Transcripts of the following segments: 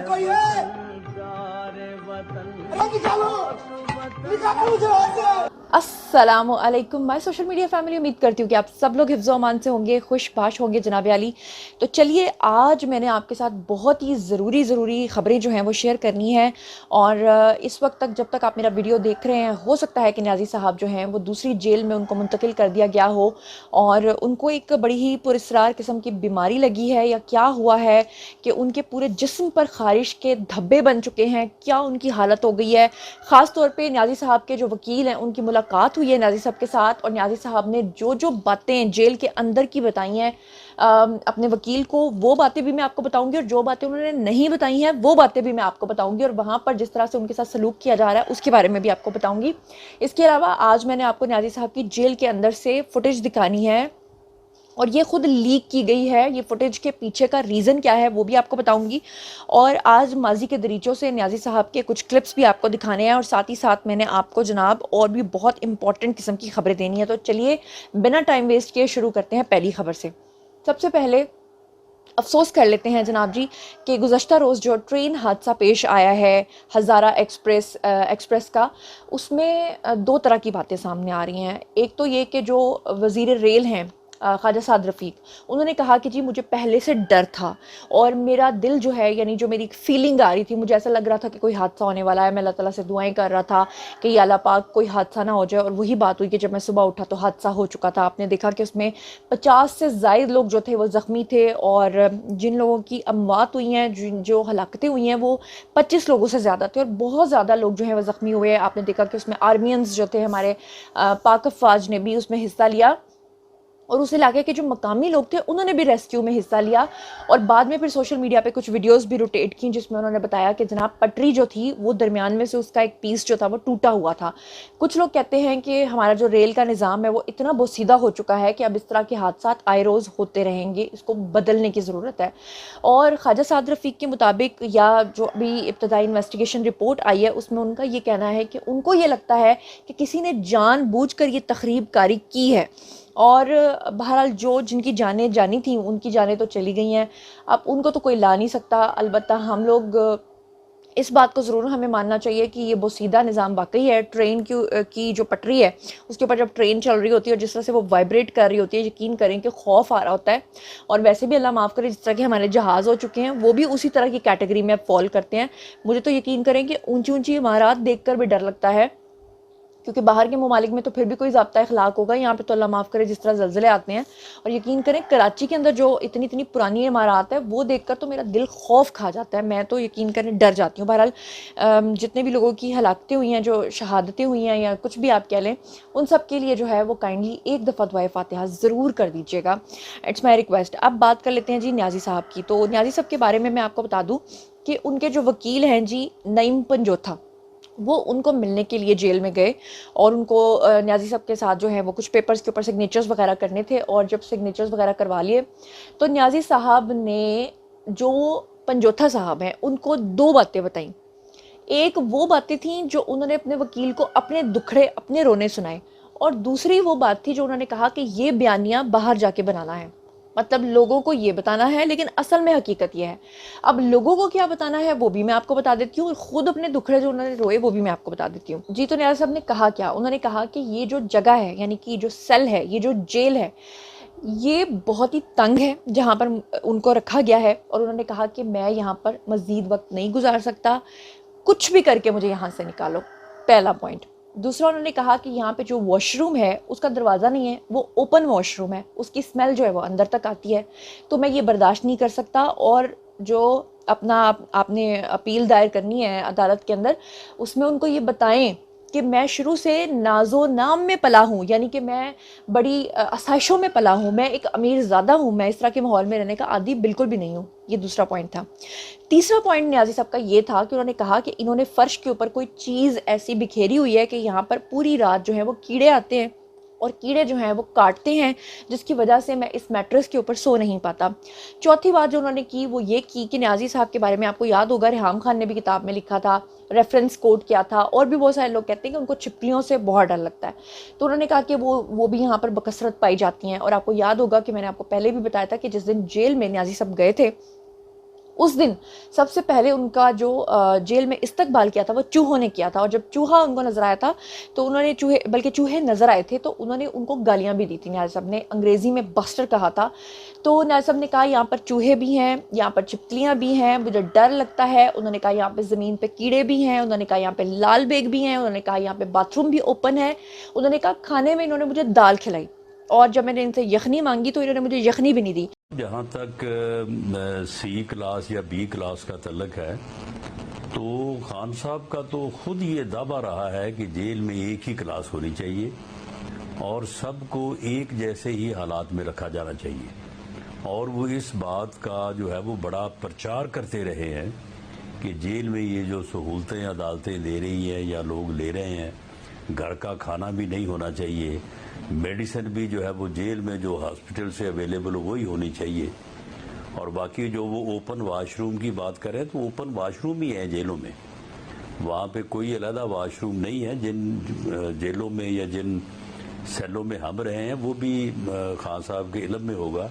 कोई है? अरे निकालो, निकालो मुझे वहां से। अस्सलामुअलैकुम माय सोशल मीडिया फैमिली। उम्मीद करती हूँ कि आप सब लोग हिफ्ज़ अमान से होंगे, खुशबाश होंगे जनाब आली। तो चलिए, आज मैंने आपके साथ बहुत ही ज़रूरी ख़बरें जो हैं वो शेयर करनी है। और इस वक्त तक, जब तक आप मेरा वीडियो देख रहे हैं, हो सकता है कि न्याज़ी साहब जो हैं वो दूसरी जेल में उनको मुंतकिल कर दिया गया हो और उनको एक बड़ी ही पुरस्रार किस्म की बीमारी लगी है या क्या हुआ है कि उनके पूरे जिस्म पर ख़ारिश के धब्बे बन चुके हैं, क्या उनकी हालत हो गई है। ख़ास तौर पे न्याज़ी साहब के जो वकील हैं, उनकी मुलाकात हुई है न्याज़ी साहब के साथ और न्याज़ी साहब ने जो जो बातें जेल के अंदर की बताई हैं अपने वकील को, वो बातें भी मैं आपको बताऊंगी और जो बातें उन्होंने नहीं बताई हैं वो बातें भी मैं आपको बताऊंगी और वहाँ पर जिस तरह से उनके साथ सलूक किया जा रहा है उसके बारे में भी आपको बताऊंगी। इसके अलावा आज मैंने आपको न्याज़ी साहब की जेल के अंदर से फुटेज दिखानी है और ये खुद लीक की गई है। ये फुटेज के पीछे का रीज़न क्या है वो भी आपको बताऊंगी। और आज माजी के दरीचों से न्याज़ी साहब के कुछ क्लिप्स भी आपको दिखाने हैं और साथ ही साथ मैंने आपको जनाब और भी बहुत इंपॉर्टेंट किस्म की खबरें देनी है। तो चलिए, बिना टाइम वेस्ट किए शुरू करते हैं पहली खबर से। सबसे पहले अफसोस कर लेते हैं जनाब जी कि गुज़श्ता रोज़ जो ट्रेन हादसा पेश आया है हज़ारा एक्सप्रेस का, उसमें दो तरह की बातें सामने आ रही हैं। एक तो ये कि जो वज़ीर रेल हैं ख्वाजा साद रफ़ीक, उन्होंने कहा कि जी मुझे पहले से डर था और मेरा दिल जो है, यानी जो मेरी फीलिंग आ रही थी, मुझे ऐसा लग रहा था कि कोई हादसा होने वाला है। मैं अल्लाह ताला से दुआएं कर रहा था कि या अल्लाह पाक कोई हादसा ना हो जाए। और वही बात हुई कि जब मैं सुबह उठा तो हादसा हो चुका था। आपने देखा कि उसमें 50 से ज़ायद लोग जो थे वो ज़ख्मी थे और जिन लोगों की अमवात हुई हैं, जो हलाकतें हुई हैं, वो 25 लोगों से ज़्यादा थे और बहुत ज़्यादा लोग जो हैं वो ज़ख्मी हुए। आपने देखा कि उसमें आर्मियंस जो थे हमारे पाक अफ़वाज ने भी उसमें हिस्सा लिया और उस इलाके के जो मकामी लोग थे उन्होंने भी रेस्क्यू में हिस्सा लिया। और बाद में फिर सोशल मीडिया पे कुछ वीडियोस भी रोटेट की जिसमें उन्होंने बताया कि जनाब पटरी जो थी वो दरमियान में से उसका एक पीस जो था वो टूटा हुआ था। कुछ लोग कहते हैं कि हमारा जो रेल का निज़ाम है वो इतना बोसीदा हो चुका है कि अब इस तरह के हादसा आए रोज़ होते रहेंगे, इसको बदलने की ज़रूरत है। और ख्वाजा साद रफ़ीक के मुताबिक, या जो अभी इब्तदाई इन्वेस्टिगेशन रिपोर्ट आई है उसमें उनका ये कहना है कि उनको ये लगता है कि किसी ने जानबूझकर ये तखरीब कारी की है। और बहरहाल जो जिनकी जानें जानी थी उनकी जानें तो चली गई हैं, अब उनको तो कोई ला नहीं सकता। अलबत्ता हम लोग इस बात को ज़रूर हमें मानना चाहिए कि ये बोसीदा निज़ाम वाकई है। ट्रेन की जो पटरी है उसके ऊपर जब ट्रेन चल रही होती है और जिस तरह से वो वाइब्रेट कर रही होती है, यकीन करें कि खौफ आ रहा होता है। और वैसे भी अल्लाह माफ़ करे, जिस तरह के हमारे जहाज़ हो चुके हैं वो भी उसी तरह की कैटेगरी में फॉल करते हैं। मुझे तो यकीन करें कि ऊंची ऊंची इमारत देख कर भी डर लगता है, क्योंकि बाहर के ममालिक में तो फिर भी कोई ज़ाब्ता अखलाक होगा, यहाँ पे तो अल्लाह माफ़ करे जिस तरह ज़लज़ले आते हैं। और यकीन करें कराची के अंदर जो इतनी इतनी पुरानी इमारत है वो देखकर तो मेरा दिल खौफ खा जाता है, मैं तो यकीन करें डर जाती हूँ। बहरहाल जितने भी लोगों की हलाकतें हुई हैं, जो शहादतें हुई हैं या कुछ भी आप कह लें, उन सब के लिए जो है वो काइंडली एक दफ़ा दुआए फातिहा ज़रूर कर दीजिएगा। It's my request. अब बात कर लेते हैं जी न्याज़ी साहब की। तो न्याज़ी साहब के बारे में मैं आपको बता दूँ कि उनके जो वकील हैं जी नईम पंजोथा, वो उनको मिलने के लिए जेल में गए और उनको न्याज़ी साहब के साथ जो है वो कुछ पेपर्स के ऊपर सिग्नेचर्स वगैरह करने थे। और जब सिग्नेचर्स वगैरह करवा लिए तो न्याज़ी साहब ने, जो पंजोथा साहब हैं, उनको दो बातें बताई। एक वो बातें थी जो उन्होंने अपने वकील को अपने दुखड़े, अपने रोने सुनाए, और दूसरी वो बात थी जो उन्होंने कहा कि ये बयानिया बाहर जाके बनाना है, मतलब लोगों को ये बताना है, लेकिन असल में हकीकत ये है। अब लोगों को क्या बताना है वो भी मैं आपको बता देती हूँ और खुद अपने दुखड़े जो उन्होंने रोए वो भी मैं आपको बता देती हूँ जी। तो न्याज़ी साहब ने कहा क्या, उन्होंने कहा कि ये जो जगह है, यानी कि जो सेल है, ये जो जेल है, ये बहुत ही तंग है जहाँ पर उनको रखा गया है। और उन्होंने कहा कि मैं यहाँ पर मज़ीद वक्त नहीं गुजार सकता, कुछ भी करके मुझे यहाँ से निकालो, पहला पॉइंट। दूसरा, उन्होंने कहा कि यहाँ पे जो वॉशरूम है उसका दरवाज़ा नहीं है, वो ओपन वॉशरूम है, उसकी स्मेल जो है वो अंदर तक आती है, तो मैं ये बर्दाश्त नहीं कर सकता। और जो आपने अपील दायर करनी है अदालत के अंदर, उसमें उनको ये बताएं कि मैं शुरू से नाजो नाम में पला हूँ, यानी कि मैं बड़ी आसाइशों में पला हूँ, मैं एक अमीर ज़्यादा हूँ, मैं इस तरह के माहौल में रहने का आदी बिल्कुल भी नहीं हूँ। ये दूसरा पॉइंट था। तीसरा पॉइंट न्याज़ी साहब का ये था कि उन्होंने कहा कि इन्होंने फ़र्श के ऊपर कोई चीज़ ऐसी बिखेरी हुई है कि यहाँ पर पूरी रात जो है वो कीड़े आते हैं और कीड़े जो हैं वो काटते हैं, जिसकी वजह से मैं इस मैट्रेस के ऊपर सो नहीं पाता। चौथी बात जो उन्होंने की वो ये की कि न्याज़ी साहब के बारे में आपको याद होगा, रेहाम खान ने भी किताब में लिखा था, रेफरेंस कोट किया था, और भी बहुत सारे लोग कहते हैं कि उनको छिपकलियों से बहुत डर लगता है। तो उन्होंने कहा कि वो भी यहाँ पर बकसरत पाई जाती हैं। और आपको याद होगा कि मैंने आपको पहले भी बताया था कि जिस दिन जेल में न्याज़ी साहब गए थे उस दिन सबसे पहले उनका जो जेल में इस्तकबाल किया था वो चूहों ने किया था, और जब चूहा उनको नजर आया था तो उन्होंने चूहे नजर आए थे तो उन्होंने उनको गालियां भी दी थी। न्याज़ी साहब ने अंग्रेजी में बस्टर कहा था। तो न्याज़ी साहब ने कहा यहाँ पर चूहे भी हैं, यहाँ पर छिपकलियाँ भी हैं, मुझे डर लगता है। उन्होंने कहा यहाँ पे ज़मीन पे कीड़े भी हैं, उन्होंने कहा यहाँ पे लाल बेग भी हैं, उन्होंने कहा यहाँ पे बाथरूम भी ओपन है, उन्होंने कहा खाने में इन्होंने मुझे दाल खिलाई, और जब मैंने इनसे यखनी मांगी तो इन्होंने मुझे यखनी भी नहीं दी। जहाँ तक सी क्लास या बी क्लास का तल्लक है तो खान साहब का तो खुद ये दावा रहा है कि जेल में एक ही क्लास होनी चाहिए और सबको एक जैसे ही हालात में रखा जाना चाहिए, और वो इस बात का जो है वो बड़ा प्रचार करते रहे हैं कि जेल में ये जो सहूलतें अदालतें दे रही हैं या लोग ले रहे हैं, घर का खाना भी नहीं होना चाहिए, मेडिसिन भी जो है वो जेल में जो हॉस्पिटल से अवेलेबल हो वही होनी चाहिए, और बाकी जो वो ओपन वाशरूम की बात करें तो ओपन वाशरूम ही है जेलों में, वहाँ पे कोई अलग वाशरूम नहीं है। जिन जेलों में या जिन सेलों में हम रहे हैं वो भी खान साहब के इल्म में होगा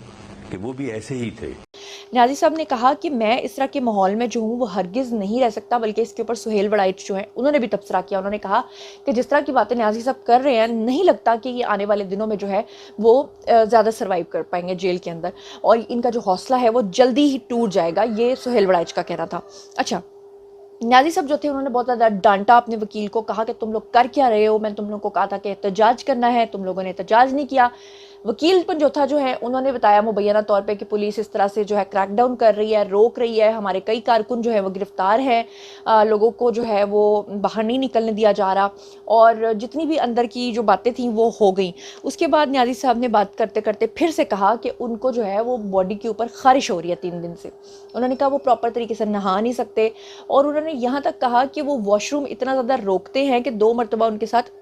कि वो भी ऐसे ही थे। न्याज़ी साहब ने कहा कि मैं इस तरह के माहौल में जो हूँ वो हरगिज़ नहीं रह सकता, बल्कि इसके ऊपर सुहेल वड़ाइच जो हैं उन्होंने भी तबसरा किया। उन्होंने कहा कि जिस तरह की बातें न्याज़ी साहब कर रहे हैं, नहीं लगता कि ये आने वाले दिनों में जो है वो ज़्यादा सर्वाइव कर पाएंगे जेल के अंदर, और इनका जो हौसला है वो जल्दी ही टूट जाएगा, ये सुहेल वड़ाइच का कहना था। अच्छा, न्याज़ी साहब जो थे उन्होंने बहुत ज़्यादा डांटा अपने वकील को, कहा कि तुम लोग कर क्या रहे हो, मैंने तुम लोगों को कहा था कि एहतजाज करना है, तुम लोगों ने एहतजाज नहीं किया। वकील पंजोथा जो है उन्होंने बताया मुबैना तौर पे कि पुलिस इस तरह से जो है क्रैकडाउन कर रही है, रोक रही है, हमारे कई कारकुन जो है वो गिरफ्तार हैं, लोगों को जो है वो बाहर नहीं निकलने दिया जा रहा, और जितनी भी अंदर की जो बातें थी वो हो गई। उसके बाद न्याज़ी साहब ने बात करते करते फिर से कहा कि उनको जो है वो बॉडी के ऊपर खारिश हो रही है 3 दिन से। उन्होंने कहा वो प्रॉपर तरीके से नहा नहीं सकते, और उन्होंने यहाँ तक कहा कि वो वॉशरूम इतना ज़्यादा रोकते हैं कि 2 मरतबा उनके साथ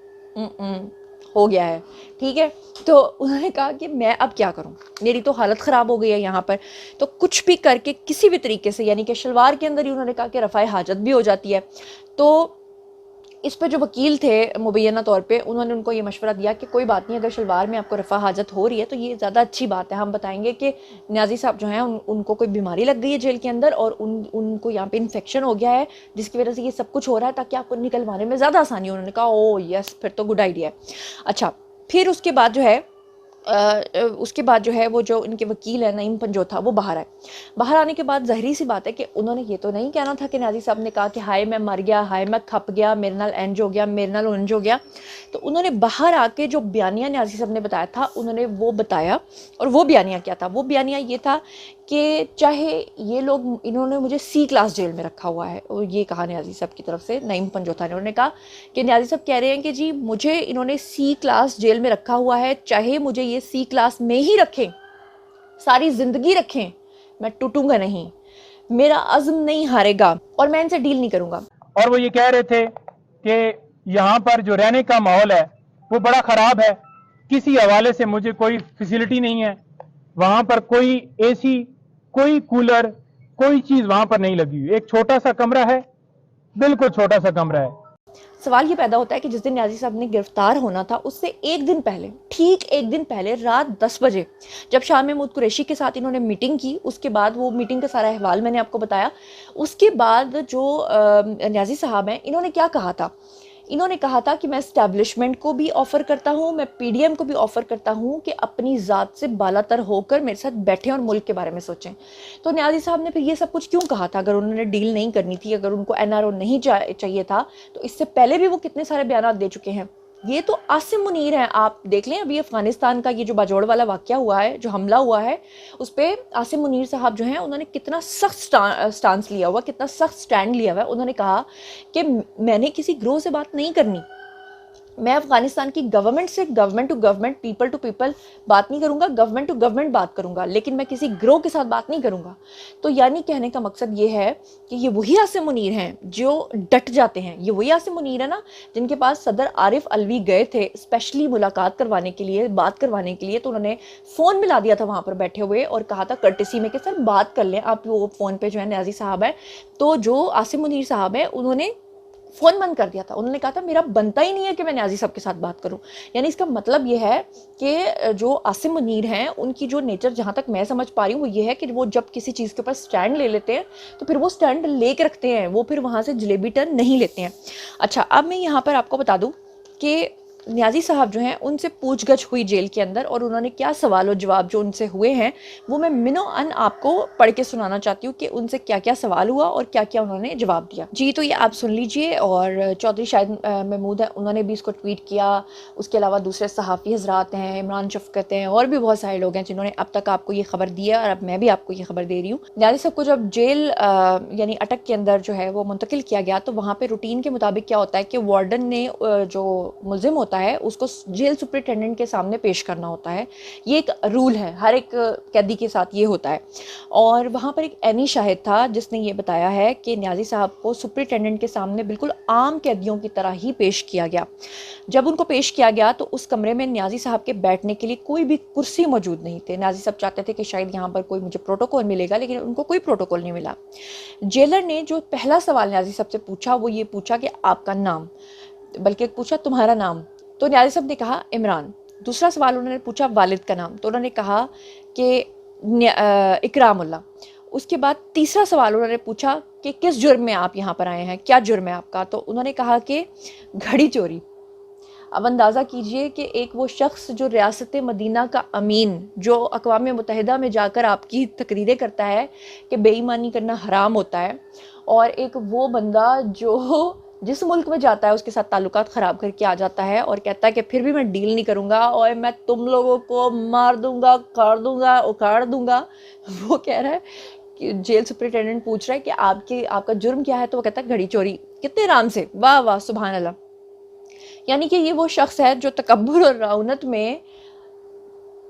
हो गया है। ठीक है, तो उन्होंने कहा कि मैं अब क्या करूं, मेरी तो हालत ख़राब हो गई है यहाँ पर, तो कुछ भी करके किसी भी तरीके से, यानी कि शलवार के अंदर ही उन्होंने कहा कि रफ़ाए हाजत भी हो जाती है। तो इस पे जो वकील थे मुबैना तौर पे उन्होंने उनको ये मशवरा दिया कि कोई बात नहीं, अगर शलवार में आपको रफ़ा हाजत हो रही है तो ये ज़्यादा अच्छी बात है, हम बताएंगे कि न्याज़ी साहब जो हैं उनको कोई बीमारी लग गई है जेल के अंदर, और उनको यहाँ पे इन्फेक्शन हो गया है जिसकी वजह से ये सब कुछ हो रहा है, ताकि आपको निकलवाने में ज़्यादा आसानी हो। उन्होंने कहा ओ यस, फिर तो गुड आइडिया है। अच्छा, फिर उसके बाद जो है वो जो इनके वकील है नईम पंजोथा, वो बाहर आए। बाहर आने के बाद ज़ाहिर सी बात है कि उन्होंने ये तो नहीं कहना था कि न्याज़ी साहब ने कहा कि हाय मैं मर गया, हाय मैं खप गया, मेरे नाल इंज हो गया, मेरे नाल उंज हो गया। तो उन्होंने बाहर आके जो बयानिया न्याज़ी साहब ने बताया था उन्होंने वो बताया, और वो बयानिया क्या था? वो बयानिया ये था कि चाहे ये लोग, इन्होंने मुझे सी क्लास जेल में रखा हुआ है, और ये कहा न्याज़ी साहब की तरफ से नईम पंजोथा ने। उन्होंने कहा कि न्याज़ी साहब कह रहे हैं कि जी मुझे इन्होंने सी क्लास जेल में रखा हुआ है, चाहे मुझे ये सी क्लास में ही रखें, सारी ज़िंदगी रखें, मैं टूटूंगा नहीं, मेरा अज़्म नहीं हारेगा, और मैं इनसे डील नहीं करूंगा। और वो ये कह रहे थे कि यहाँ पर जो रहने का माहौल है वो बड़ा ख़राब है, किसी हवाले से मुझे कोई फैसिलिटी नहीं है, वहाँ पर कोई एसी, कोई कूलर, कोई चीज़ वहाँ पर नहीं लगी हुई, एक छोटा सा कमरा है, बिल्कुल छोटा सा कमरा है। सवाल ये पैदा होता है कि जिस दिन न्याज़ी साहब ने गिरफ्तार होना था उससे एक दिन पहले, ठीक एक दिन पहले रात 10 बजे जब शाह महमूद कुरैशी के साथ इन्होंने मीटिंग की, उसके बाद वो मीटिंग का सारा अहवाल मैंने आपको बताया। उसके बाद जो न्याज़ी साहब हैं इन्होंने क्या कहा था? इन्होंने कहा था कि मैं इस्टेब्लिशमेंट को भी ऑफ़र करता हूँ, मैं पीडीएम को भी ऑफ़र करता हूँ कि अपनी ज़ात से बालातर होकर मेरे साथ बैठें और मुल्क के बारे में सोचें। तो न्याज़ी साहब ने फिर ये सब कुछ क्यों कहा था? अगर उन्होंने डील नहीं करनी थी, अगर उनको एनआरओ नहीं चाहिए था, तो इससे पहले भी वो कितने सारे बयान दे चुके हैं। ये तो आसिम मुनीर हैं, आप देख लें अभी अफगानिस्तान का ये जो बाजोड़ वाला वाक़या हुआ है, जो हमला हुआ है, उस पर आसिम मुनीर साहब जो हैं उन्होंने कितना सख्त स्टांस लिया हुआ, कितना सख्त स्टैंड लिया हुआ है। उन्होंने कहा कि मैंने किसी ग्रोह से बात नहीं करनी, मैं अफगानिस्तान की गवर्नमेंट से, government to government, people to people बात नहीं करूंगा, गवर्नमेंट टू गवर्नमेंट बात करूंगा, लेकिन मैं किसी ग्रोह के साथ बात नहीं करूंगा। तो यानी कहने का मकसद ये है कि ये वही आसिम मुनीर हैं जो डट जाते हैं, ये वही आसिम मुनीर है ना जिनके पास सदर आरिफ अलवी गए थे स्पेशली मुलाकात करवाने के लिए, बात करवाने के लिए, तो उन्होंने फ़ोन मिला दिया था वहाँ पर बैठे हुए और कहा था कर्टेसी में कि सर बात कर लें आप। वो फ़ोन पर जो है न्याज़ी साहब है, तो जो आसिम मुनीर साहब है उन्होंने फ़ोन बंद कर दिया था। उन्होंने कहा था मेरा बनता ही नहीं है कि मैं न्याज़ी साहब के साथ बात करूं। यानी इसका मतलब ये है कि जो आसिम मुनीर हैं उनकी जो नेचर, जहां तक मैं समझ पा रही हूँ, वो ये है कि वो जब किसी चीज़ के ऊपर स्टैंड ले लेते हैं तो फिर वो स्टैंड लेके रखते हैं, वो फिर वहाँ से जलेबी टर्न नहीं लेते हैं। अच्छा, अब मैं यहाँ पर आपको बता दूँ कि न्याज़ी साहब जो हैं उनसे पूछगछ हुई जेल के अंदर, और उन्होंने क्या सवाल और जवाब जो उनसे हुए हैं वो मैं मिनो अन आपको पढ़ के सुनाना चाहती हूँ कि उनसे क्या क्या सवाल हुआ और क्या क्या उन्होंने जवाब दिया। जी, तो ये आप सुन लीजिए। और चौधरी शाहिद महमूद है, उन्होंने भी इसको ट्वीट किया। उसके अलावा दूसरे सहाफ़ी हजरात हैं, इमरान शफकत हैं, और भी बहुत सारे लोग हैं जिन्होंने अब तक आपको ये खबर दी है, और अब मैं भी आपको ये खबर दे रही हूँ। न्याज़ी साहब को जब जेल यानी अटक के अंदर जो है वो मुंतकिल किया गया, तो वहाँ पर रूटीन के मुताबिक क्या होता है कि वार्डन ने जो मुलजिम होता है उसको जेल सुपरिटेंडेंट के सामने पेश करना होता है। ये एक रूल है, हर एक कैदी के साथ ये होता है। और वहाँ पर एक एनी शाहिद था जिसने ये बताया है कि न्याज़ी साहब को सुपरिटेंडेंट के सामने बिल्कुल आम कैदियों की तरह ही पेश किया गया। जब उनको पेश किया गया तो उस कमरे में न्याज़ी साहब के बैठने के लिए कोई भी कुर्सी मौजूद नहीं थे। न्याज़ी साहब चाहते थे कि शायद यहाँ पर कोई मुझे प्रोटोकॉल मिलेगा, लेकिन उनको कोई प्रोटोकॉल नहीं मिला। जेलर ने जो पहला सवाल न्याज़ी साहब से पूछा वो ये पूछा कि आपका नाम, बल्कि पूछा तुम्हारा नाम। तो न्याज़ी साहब ने कहा इमरान। दूसरा सवाल उन्होंने पूछा वालिद का नाम, तो उन्होंने कहा कि इकरामुल्लाह। उसके बाद तीसरा सवाल उन्होंने पूछा कि किस जुर्म में आप यहाँ पर आए हैं, क्या जुर्म है आपका, तो उन्होंने कहा कि घड़ी चोरी। अब अंदाज़ा कीजिए कि एक वो शख्स जो रियासत मदीना का अमीन, जो अक़वाम मुत्तहिदा में जाकर आपकी तकरीरें करता है कि बेईमानी करना हराम होता है, और एक वो बंदा जो जिस मुल्क में जाता है उसके साथ ताल्लुकात ख़राब करके आ जाता है और कहता है कि फिर भी मैं डील नहीं करूँगा और मैं तुम लोगों को मार दूँगा, काट दूँगा, उखाड़ दूँगा। वो कह रहा है कि जेल सुपरिटेंडेंट पूछ रहा है कि आपका जुर्म क्या है, तो वो कहता है घड़ी चोरी। कितने आराम से, वाह वाह सुभान अल्लाह। यानी कि ये वो शख्स है जो तकब्बुर और रौनत में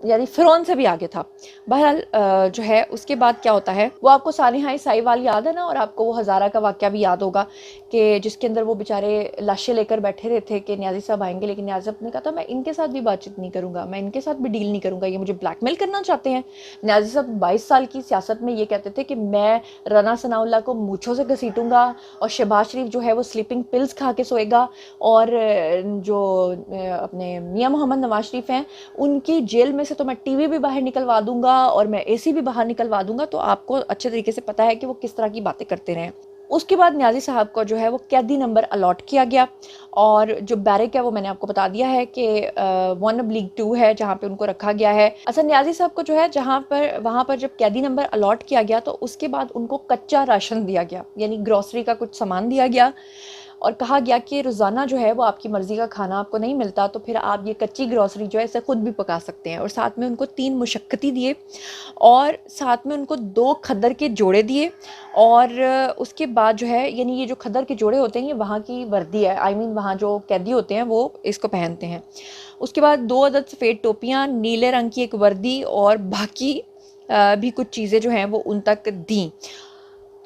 यानी फ़िरौन से भी आगे था। बहरहाल जो है उसके बाद क्या होता है, वो आपको सानिहा साहिवाल याद है ना, और आपको वो हज़ारा का वाक़या भी याद होगा कि जिसके अंदर वो बेचारे लाशें लेकर बैठे रहे थे कि न्याज़ी साहब आएंगे, लेकिन न्याज़ी साहब ने कहा था मैं इनके साथ भी बातचीत नहीं करूँगा, मैं इनके साथ भी डील नहीं करूँगा, ये मुझे ब्लैकमेल करना चाहते हैं। न्याज़ी साहब 22 साल की सियासत में ये कहते थे कि मैं राना सनाउल्लाह को मूँछों से घसीटूँगा और शहबाज शरीफ जो है वो स्लीपिंग पिल्स खा के सोएगा, और जो अपने मियाँ मोहम्मद नवाज शरीफ हैं उनकी जेल में से तो मैं टीवी भी बाहर निकलवा दूंगा और मैं एसी भी बाहर निकलवा दूंगा। तो आपको अच्छे तरीके से पता है कि वो किस तरह की बातें करते रहे। उसके बाद न्याज़ी साहब को जो है वो कैदी नंबर अलॉट किया गया, और जो बैरक है वो मैंने आपको बता दिया है कि 1 / 2 है जहाँ पे उनको रखा गया है। अच्छा, न्याज़ी साहब को जो है वहाँ पर जब कैदी नंबर अलॉट किया गया तो उसके बाद उनको कच्चा राशन दिया गया, यानी ग्रॉसरी का कुछ सामान दिया गया, और कहा गया कि रोज़ाना जो है वो आपकी मर्ज़ी का खाना आपको नहीं मिलता, तो फिर आप ये कच्ची ग्रॉसरी जो है इसे ख़ुद भी पका सकते हैं। और साथ में उनको 3 मुशक्क़ती दिए, और साथ में उनको 2 खद्दर के जोड़े दिए, और उसके बाद जो है यानी ये जो खद्दर के जोड़े होते हैं ये वहाँ की वर्दी है, आई मीन वहाँ जो कैदी होते हैं वो इसको पहनते हैं। उसके बाद 2 अदद सफ़ेद टोपियाँ, नीले रंग की एक वर्दी, और बाकी भी कुछ चीज़ें जो हैं वो उन तक दी।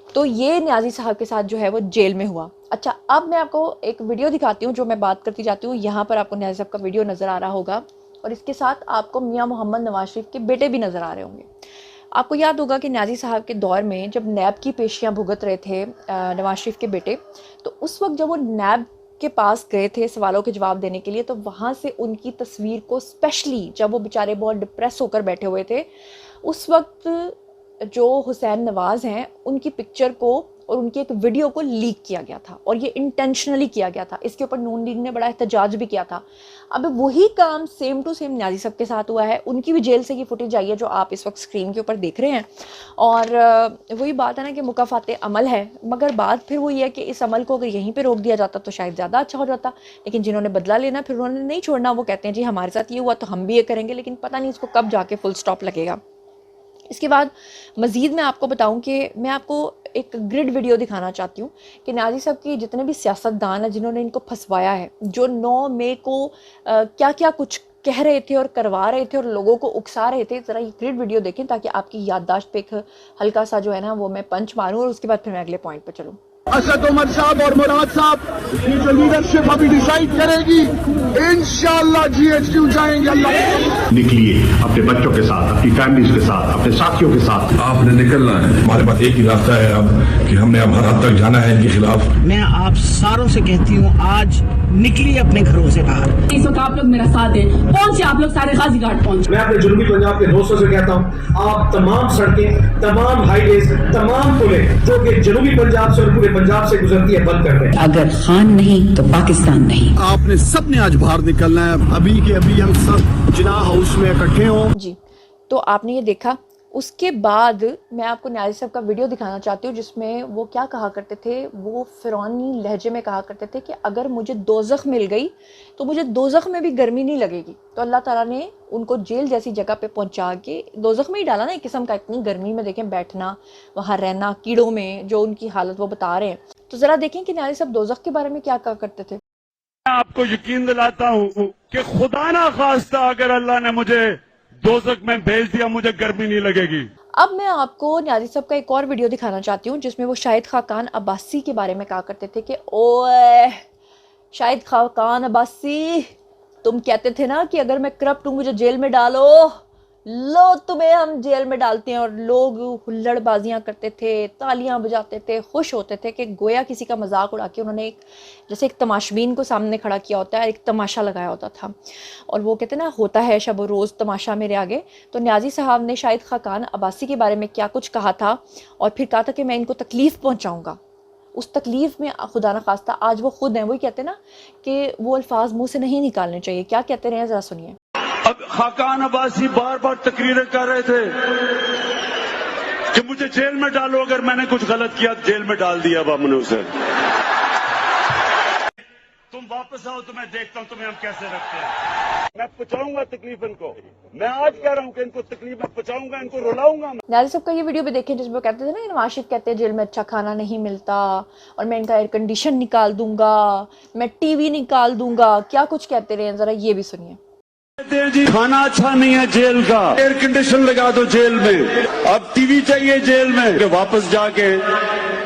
तो ये न्याज़ी साहब के साथ जो है वो जेल में हुआ। अच्छा, अब मैं आपको एक वीडियो दिखाती हूँ जो मैं बात करती जाती हूँ। यहाँ पर आपको न्याज़ी साहब का वीडियो नज़र आ रहा होगा, और इसके साथ आपको मियाँ मोहम्मद नवाज शरीफ के बेटे भी नज़र आ रहे होंगे। आपको याद होगा कि न्याज़ी साहब के दौर में जब नैब की पेशियाँ भुगत रहे थे नवाज शरीफ के बेटे, तो उस वक्त जब वो नैब के पास गए थे सवालों के जवाब देने के लिए, तो वहाँ से उनकी तस्वीर को, स्पेशली जब वो बेचारे बहुत डिप्रेस होकर बैठे हुए थे, उस वक्त जो हुसैन नवाज़ हैं उनकी पिक्चर को और उनकी एक वीडियो को लीक किया गया था, और ये इंटेंशनली किया गया था। इसके ऊपर नून लीग ने बड़ा एहतजाज भी किया था। अब वही काम सेम टू सेम न्याज़ी साहब के साथ हुआ है। उनकी भी जेल से ये फुटेज आई है जो आप इस वक्त स्क्रीन के ऊपर देख रहे हैं, और वही बात है ना कि मुकाफ़ाते अमल है, मगर बात फिर वही है कि इस अमल को अगर यहीं पर रोक दिया जाता तो शायद ज़्यादा अच्छा हो जाता। लेकिन जिन्होंने बदला लेना फिर उन्होंने नहीं छोड़ना, वो कहते हैं जी हमारे साथ ये हुआ तो हम भी ये करेंगे, लेकिन पता नहीं इसको कब जाके फुल स्टॉप लगेगा। इसके बाद मज़ीद मैं आपको बताऊं कि मैं आपको एक ग्रिड वीडियो दिखाना चाहती हूँ कि न्याज़ी साहब के जितने भी सियासतदान हैं जिन्होंने इनको फंसवाया है, जो 9 मई को क्या क्या कुछ कह रहे थे और करवा रहे थे और लोगों को उकसा रहे थे, ज़रा ये ग्रिड वीडियो देखें ताकि आपकी याददाश्त पे एक हल्का सा जो है ना वो मैं पंच मारूँ, और उसके बाद फिर मैं अगले पॉइंट पर चलूँ। असद उमर साहब और मुराद साहब की जो लीडरशिप अभी डिसाइड करेगी, इंशाअल्लाह GHQ जाएंगे। अल्लाह निकलिए अपने बच्चों के साथ, अपनी फैमिलीज के साथ, अपने साथियों के साथ। आपने निकलना है। हमारे पास एक ही रास्ता है अब कि हमने अब हर हद तक जाना है इनके खिलाफ। मैं आप सारों से कहती हूँ, आज निकलिए अपने घरों से बाहर। इस वक्त आप लोग मेरा साथ दें, पहुंचे आप लोग सारे गाजी घाट पहुंचे। मैं अपने जुनूबी पंजाब के दोस्तों से कहता हूँ, आप तमाम सड़कें, तमाम हाईवेज, तमाम पुलें जो कि जनूबी पंजाब से और पूरे पंजाब से गुजरती है, बंद कर दें। अगर खान नहीं तो पाकिस्तान नहीं। आपने सबने आज बाहर निकलना है। अभी के अभी हम सब जिना हाउस में इकट्ठे हों। जी, तो आपने ये देखा। उसके बाद मैं आपको न्याजी साहब का वीडियो दिखाना चाहती हूँ जिसमें वो क्या कहा करते थे। वो फ़िरौनी लहजे में कहा करते थे कि अगर मुझे दोज़ख मिल गई तो मुझे दोज़ख में भी गर्मी नहीं लगेगी। तो अल्लाह ताला ने उनको जेल जैसी जगह पे पहुंचा के दोज़ख में ही डाला ना, एक किस्म का। इतनी गर्मी में देखें बैठना, वहाँ रहना, कीड़ों में, जो उनकी हालत वो बता रहे हैं। तो ज़रा देखें कि न्याजी साहब दोज़ख के बारे में क्या कहा करते थे। मैं आपको यकीन दिलाता हूँ कि खुदा ना खास्ता अगर अल्लाह ने मुझे दोज़ख में भेज दिया, मुझे गर्मी नहीं लगेगी। अब मैं आपको न्याजी साहब का एक और वीडियो दिखाना चाहती हूँ जिसमें वो शाहिद खाकान अब्बासी के बारे में कहा करते थे कि ओए शाहिद खाकान अब्बासी, तुम कहते थे ना कि अगर मैं करप्ट हूँ मुझे जेल में डालो, लो तुम्हें हम जेल में डालते हैं। और लोग हुल्लड़बाजियाँ करते थे, तालियां बजाते थे, खुश होते थे कि गोया किसी का मजाक उड़ा के उन्होंने एक जैसे एक तमाशबीन को सामने खड़ा किया होता है, एक तमाशा लगाया होता था। और वो कहते ना, होता है शब रोज़ तमाशा मेरे आगे। तो न्याजी साहब ने शाहिद खाकान अब्बासी के बारे में क्या कुछ कहा था और फिर कहा था कि मैं इनको तकलीफ़ पहुँचाऊँगा। उस तकलीफ़ में खुदा न खास्ता आज वो खुद हैं। वही कहते ना कि वो अल्फाज मुँह से नहीं निकालने चाहिए। क्या कहते रहे, ज़रा सुनिए। अब खाकान अब्बासी बार बार तकरीरें कर रहे थे कि मुझे जेल में डालो, अगर मैंने कुछ गलत किया तो जेल में डाल दिया अब हमने उसे। तुम वापस आओ तो मैं देखता हूं तुम्हें हम कैसे रखते हैं। मैं पहुंचाऊंगा तकलीफ इनको। मैं आज कह रहा हूं कि इनको तकलीफ में पहुंचाऊंगा, इनको रुलाऊंगा। न्याजी साहब का ये वीडियो भी देखें जिसमें वो कहते थे ना, नवाज शरीफ कहते हैं जेल में अच्छा खाना नहीं मिलता और मैं इनका एयर कंडीशन निकाल दूंगा, मैं टीवी निकाल दूंगा। क्या कुछ कहते रहे, जरा ये भी सुनिए। जी खाना अच्छा नहीं है जेल का, एयर कंडीशन लगा दो जेल में। अब टीवी चाहिए जेल में, कि वापस जाके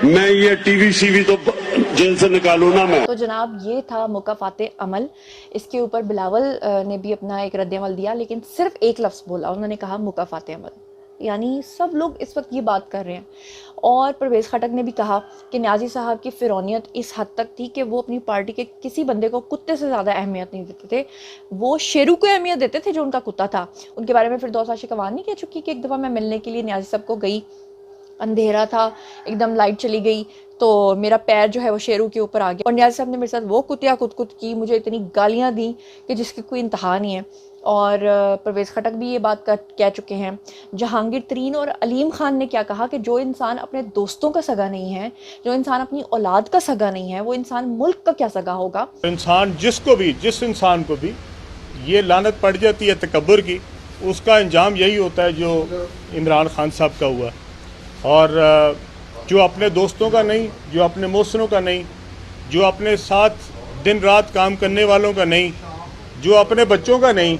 मैं ये टीवी सीवी तो जेल से निकालू ना मैं। तो जनाब ये था मुकाफाते अमल। इसके ऊपर बिलावल ने भी अपना एक रद्द-ए-अमल दिया, लेकिन सिर्फ एक लफ्ज़ बोला, उन्होंने कहा मुकाफाते अमल। यानी सब लोग इस वक्त ये बात कर रहे हैं। और परवेज़ खटक ने भी कहा कि न्याजी साहब की फ़िरौनियत इस हद तक थी कि वो अपनी पार्टी के किसी बंदे को कुत्ते से ज़्यादा अहमियत नहीं देते थे, वो शेरू को अहमियत देते थे जो उनका कुत्ता था। उनके बारे में फिरदौस आशिक़ अवान नहीं कह चुकी कि एक दफ़ा मैं मिलने के लिए न्याजी साहब को गई, अंधेरा था, एकदम लाइट चली गई तो मेरा पैर जो है वो शेरू के ऊपर आ गया और न्याजी साहब ने मेरे साथ वो कुतिया कुत की, मुझे इतनी गालियाँ दी कि जिसकी कोई इंतहा नहीं है। और परवेज़ खटक भी ये बात कह चुके हैं। जहांगीर तरीन और अलीम खान ने क्या कहा कि जो इंसान अपने दोस्तों का सगा नहीं है, जो इंसान अपनी औलाद का सगा नहीं है, वो इंसान मुल्क का क्या सगा होगा। इंसान जिस इंसान को भी ये लानत पड़ जाती है तकब्बुर की, उसका अंजाम यही होता है जो इमरान खान साहब का हुआ। और जो अपने दोस्तों का नहीं, जो अपने मौसरों का नहीं, जो अपने साथ दिन रात काम करने वालों का नहीं, जो अपने बच्चों का नहीं,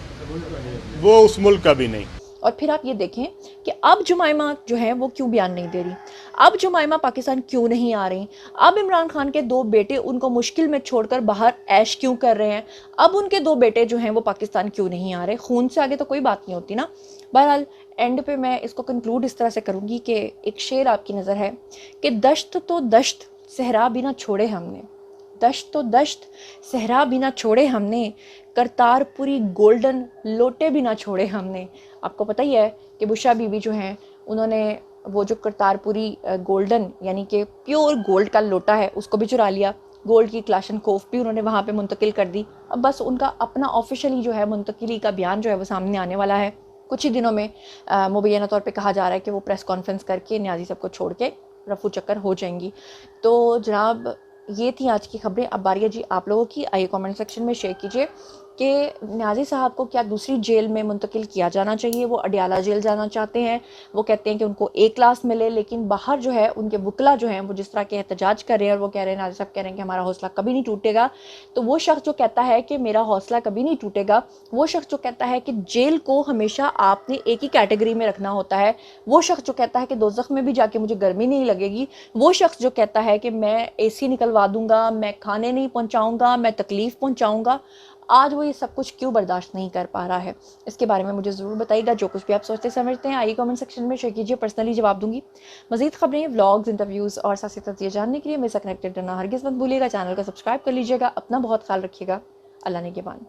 वो उस मुल्क का भी नहीं। और फिर आप ये देखें कि अब जुमाइमा जो है वो क्यों बयान नहीं दे रही, अब जुमाइमा पाकिस्तान क्यों नहीं आ रही, अब इमरान खान के 2 बेटे उनको मुश्किल में छोड़कर बाहर ऐश क्यों कर रहे हैं, अब उनके 2 बेटे जो हैं वो पाकिस्तान क्यों नहीं आ रहे। खून से आगे तो कोई बात नहीं होती ना। बहरहाल एंड पे मैं इसको कंक्लूड इस तरह से करूँगी कि एक शेर आपकी नज़र है कि दश्त तो दश्त सहरा भी ना छोड़े हमने, दश्त तो दश्त सहरा भी ना छोड़े हमने, करतारपुरी गोल्डन लोटे भी ना छोड़े हमने। आपको पता ही है कि बुशरा बीबी जो हैं उन्होंने वो जो करतारपुरी गोल्डन यानी कि प्योर गोल्ड का लोटा है उसको भी चुरा लिया, गोल्ड की क्लाशनकोफ भी उन्होंने वहाँ पे मुंतकिल कर दी। अब बस उनका अपना ऑफिशियली जो है मुंतकिली का बयान जो है वो सामने आने वाला है कुछ ही दिनों में। मुबैना तौर पे कहा जा रहा है कि वो प्रेस कॉन्फ्रेंस करके न्याजी साहब को छोड़ के रफू चक्कर हो जाएंगी। तो जनाब ये थी आज की खबरें। अब बारी है जी आप लोगों की, आइए कमेंट सेक्शन में शेयर कीजिए कि न्याजी साहब को क्या दूसरी जेल में मुंतकिल किया जाना चाहिए। वो अडियाला जेल जाना चाहते हैं। वो कहते हैं कि उनको ए क्लास मिले, लेकिन बाहर जो है उनके वकला जो हैं वो जिस तरह के एहतजाज कर रहे हैं और वो कह रहे हैं, न्याजी साहब कह रहे हैं कि हमारा हौसला कभी नहीं टूटेगा। तो वो शख्स जो कहता है कि मेरा हौसला कभी नहीं टूटेगा, वो शख्स जो कहता है कि जेल को हमेशा आपने एक ही कैटेगरी में रखना होता है, वो शख्स जो कहता है कि दोज़ख में भी जाके मुझे गर्मी नहीं लगेगी, वो शख्स जो कहता है कि मैं एसी निकलवा दूंगा, मैं खाने नहीं पहुंचाऊंगा, मैं तकलीफ पहुंचाऊंगा, आज वो ये सब कुछ क्यों बर्दाश्त नहीं कर पा रहा है। इसके बारे में मुझे ज़रूर बताइएगा। जो कुछ भी आप सोचते समझते हैं आइए कमेंट सेक्शन में शेयर कीजिए, पर्सनली जवाब दूंगी। मज़ीद खबरें, व्लॉग्स, इंटरव्यूज़ और साथ तस्वीर जानने के लिए मेरे साथ कनेक्टेड रहना हरगिज़ मत भूलिएगा। चैनल को सब्सक्राइब कर लीजिएगा। अपना बहुत ख्याल रखिएगा। अल्लाह ने के बान।